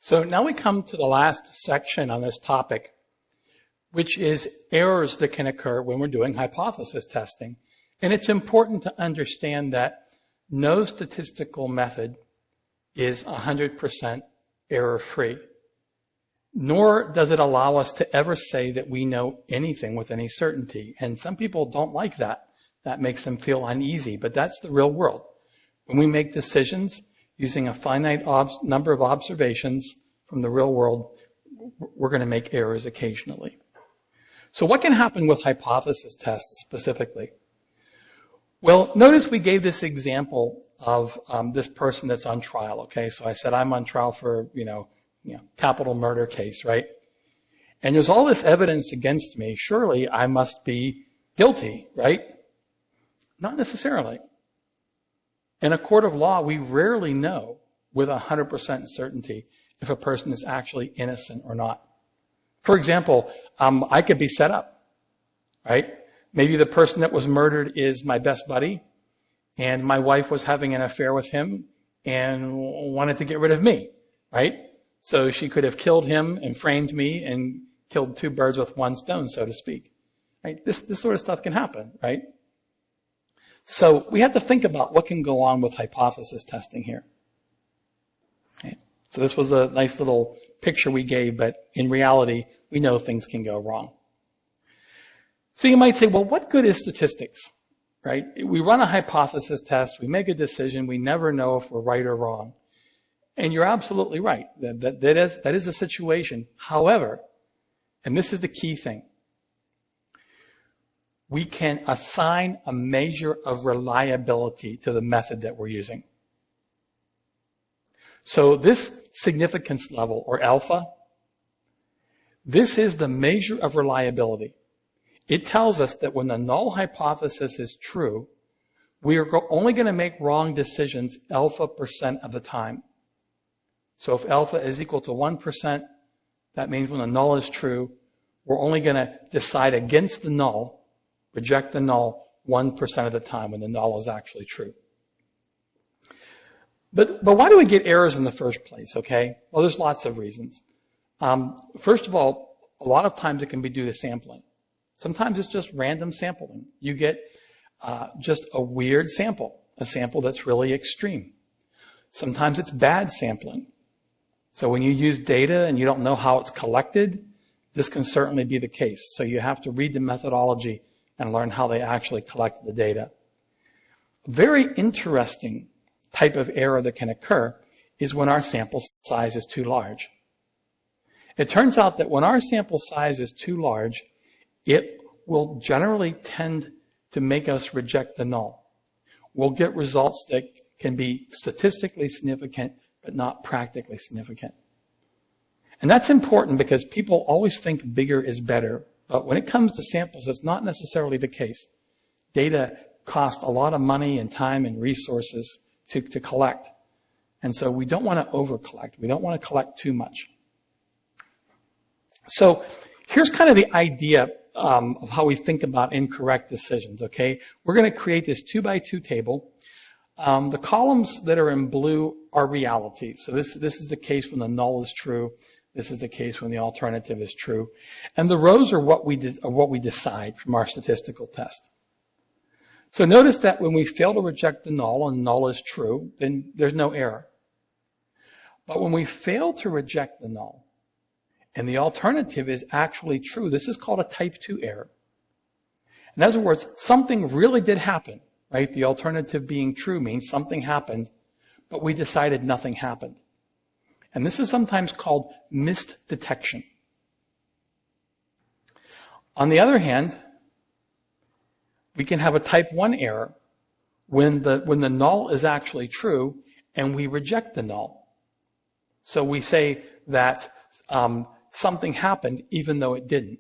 So now we come to the last section on this topic, which is errors that can occur when we're doing hypothesis testing. And it's important to understand that no statistical method is 100% error-free, nor does it allow us to ever say that we know anything with any certainty. And some people don't like that. That makes them feel uneasy, but that's the real world. When we make decisions using a finite number of observations from the real world, we're going to make errors occasionally. So what can happen with hypothesis tests specifically? Well, notice we gave this example of this person that's on trial, okay? So I said I'm on trial for, capital murder case, right? And there's all this evidence against me. Surely I must be guilty, right? Not necessarily. In a court of law, we rarely know with 100% certainty if a person is actually innocent or not. For example, I could be set up, right? Maybe the person that was murdered is my best buddy, and my wife was having an affair with him and wanted to get rid of me, right? So she could have killed him and framed me and killed two birds with one stone, so to speak. Right? This sort of stuff can happen, right? So we have to think about what can go on with hypothesis testing here. Okay. So this was a nice little picture we gave, but in reality, we know things can go wrong. So you might say, well, what good is statistics, right? We run a hypothesis test, we make a decision, we never know if we're right or wrong. And you're absolutely right. That is a situation. However, and this is the key thing, we can assign a measure of reliability to the method that we're using. So this significance level, or alpha, this is the measure of reliability. It tells us that when the null hypothesis is true, we are only going to make wrong decisions alpha % of the time. So if alpha is equal to 1%, that means when the null is true, we're only going to decide against the null, reject the null 1% of the time when the null is actually true. But why do we get errors in the first place, okay? Well, there's lots of reasons. First of all, a lot of times it can be due to sampling. Sometimes it's just random sampling. You get just a weird sample, a sample that's really extreme. Sometimes it's bad sampling. So when you use data and you don't know how it's collected, this can certainly be the case. So you have to read the methodology and learn how they actually collected the data. A very interesting type of error that can occur is when our sample size is too large. It turns out that when our sample size is too large, it will generally tend to make us reject the null. We'll get results that can be statistically significant, but not practically significant. And that's important because people always think bigger is better. But when it comes to samples, it's not necessarily the case. Data cost a lot of money and time and resources to collect. And so we don't want to over-collect. We don't want to collect too much. So here's kind of the idea of how we think about incorrect decisions, okay? We're going to create this 2x2 table. The columns that are in blue are reality. So this is the case when the null is true. This is the case when the alternative is true. And the rows are what we decide from our statistical test. So notice that when we fail to reject the null and null is true, then there's no error. But when we fail to reject the null and the alternative is actually true, this is called a type 2 error. In other words, something really did happen, right? The alternative being true means something happened, but we decided nothing happened. And this is sometimes called missed detection. On the other hand, we can have a type 1 error when the null is actually true and we reject the null. So we say that something happened even though it didn't.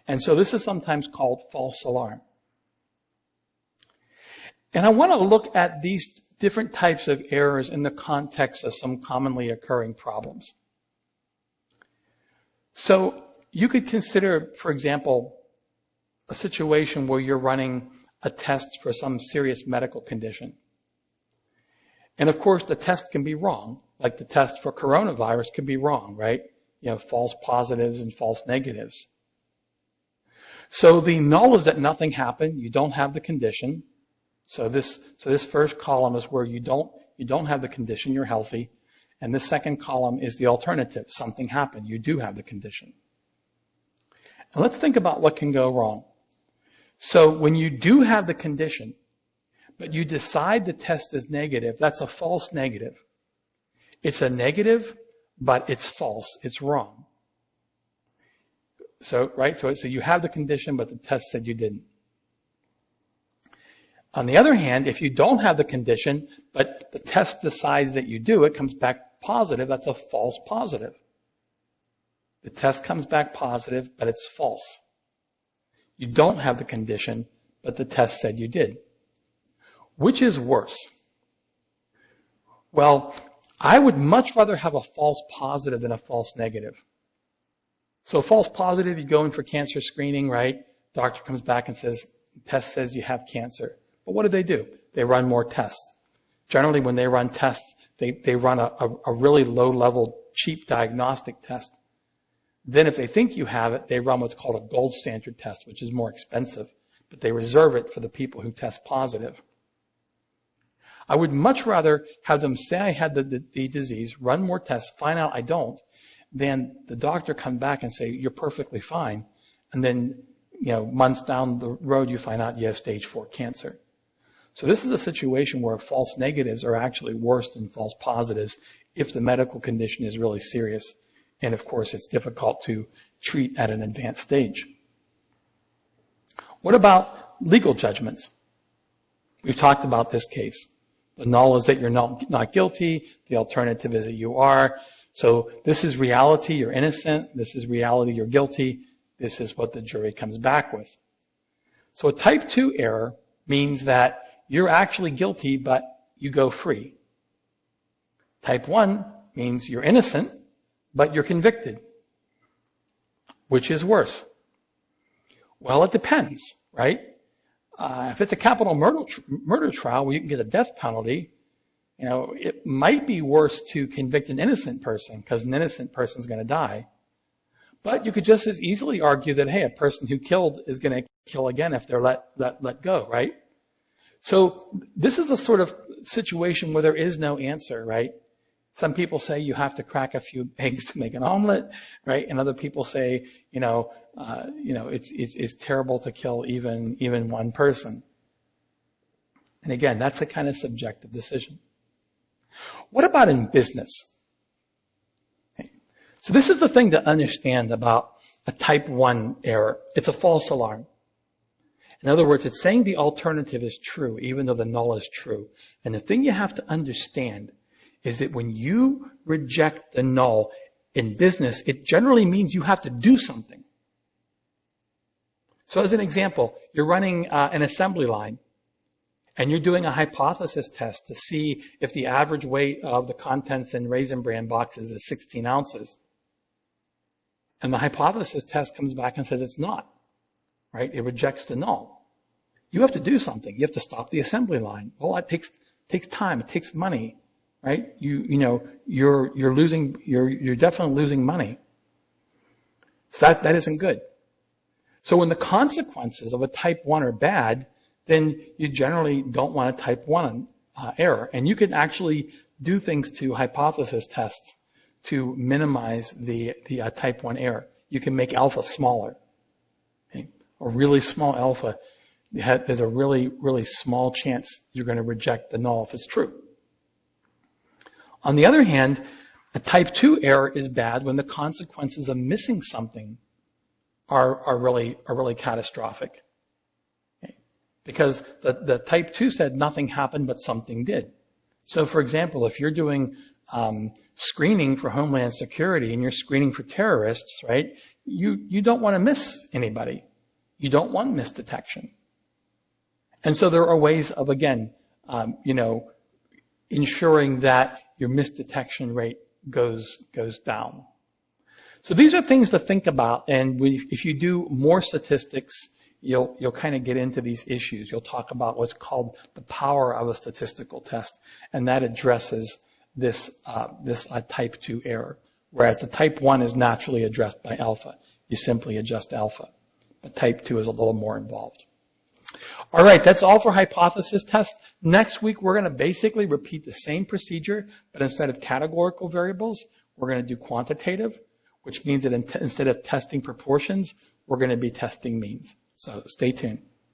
And so this is sometimes called false alarm. And I want to look at these different types of errors in the context of some commonly occurring problems. So you could consider, for example, a situation where you're running a test for some serious medical condition. And of course, the test can be wrong, like the test for coronavirus can be wrong, right? False positives and false negatives. So the null is that nothing happened. You don't have the condition. So this first column is where you don't have the condition. You're healthy. And this second column is the alternative. Something happened. You do have the condition. And let's think about what can go wrong. So when you do have the condition, but you decide the test is negative, that's a false negative. It's a negative, but it's false. It's wrong. So you have the condition, but the test said you didn't. On the other hand, if you don't have the condition, but the test decides that you do, it comes back positive, that's a false positive. The test comes back positive, but it's false. You don't have the condition, but the test said you did. Which is worse? Well, I would much rather have a false positive than a false negative. So false positive, you go in for cancer screening, right? Doctor comes back and says, the test says you have cancer. But what do? They run more tests. Generally, when they run tests, they run a really low-level, cheap diagnostic test. Then if they think you have it, they run what's called a gold standard test, which is more expensive. But they reserve it for the people who test positive. I would much rather have them say I had the disease, run more tests, find out I don't, than the doctor come back and say, you're perfectly fine. And then, months down the road, you find out you have stage 4 cancer. So this is a situation where false negatives are actually worse than false positives if the medical condition is really serious. And of course, it's difficult to treat at an advanced stage. What about legal judgments? We've talked about this case. The null is that you're not guilty. The alternative is that you are. So this is reality, you're innocent. This is reality, you're guilty. This is what the jury comes back with. So a type 2 error means that you're actually guilty, but you go free. Type 1 means you're innocent, but you're convicted. Which is worse? Well, it depends, right? If it's a capital murder trial where you can get a death penalty, it might be worse to convict an innocent person because an innocent person is going to die. But you could just as easily argue that, hey, a person who killed is going to kill again if they're let go, right? So this is a sort of situation where there is no answer, right? Some people say you have to crack a few eggs to make an omelet, right? And other people say, it's terrible to kill even one person. And again, that's a kind of subjective decision. What about in business? Okay. So this is the thing to understand about a type 1 error. It's a false alarm. In other words, it's saying the alternative is true, even though the null is true. And the thing you have to understand is that when you reject the null in business, it generally means you have to do something. So as an example, you're running an assembly line, and you're doing a hypothesis test to see if the average weight of the contents in Raisin Bran boxes is 16 ounces. And the hypothesis test comes back and says it's not, right? It rejects the null. You have to do something. You have to stop the assembly line. Well, it takes time. It takes money, right? You're definitely losing money. So that isn't good. So when the consequences of a type 1 are bad, then you generally don't want a type 1 error. And you can actually do things to hypothesis tests to minimize the type 1 error. You can make alpha smaller. Okay? A really small alpha, there's a really, really small chance you're going to reject the null if it's true. On the other hand, a type 2 error is bad when the consequences of missing something are really catastrophic. Okay? Because the type 2 said nothing happened, but something did. So for example, if you're doing screening for Homeland Security and you're screening for terrorists, right? You don't want to miss anybody. You don't want misdetection. And so there are ways of, again, ensuring that your misdetection rate goes down. So these are things to think about, and if you do more statistics, you'll kind of get into these issues. You'll talk about what's called the power of a statistical test, and that addresses this type 2 error. Whereas the type 1 is naturally addressed by alpha. You simply adjust alpha. But type 2 is a little more involved. All right, that's all for hypothesis tests. Next week, we're going to basically repeat the same procedure, but instead of categorical variables, we're going to do quantitative, which means that instead of testing proportions, we're going to be testing means. So stay tuned.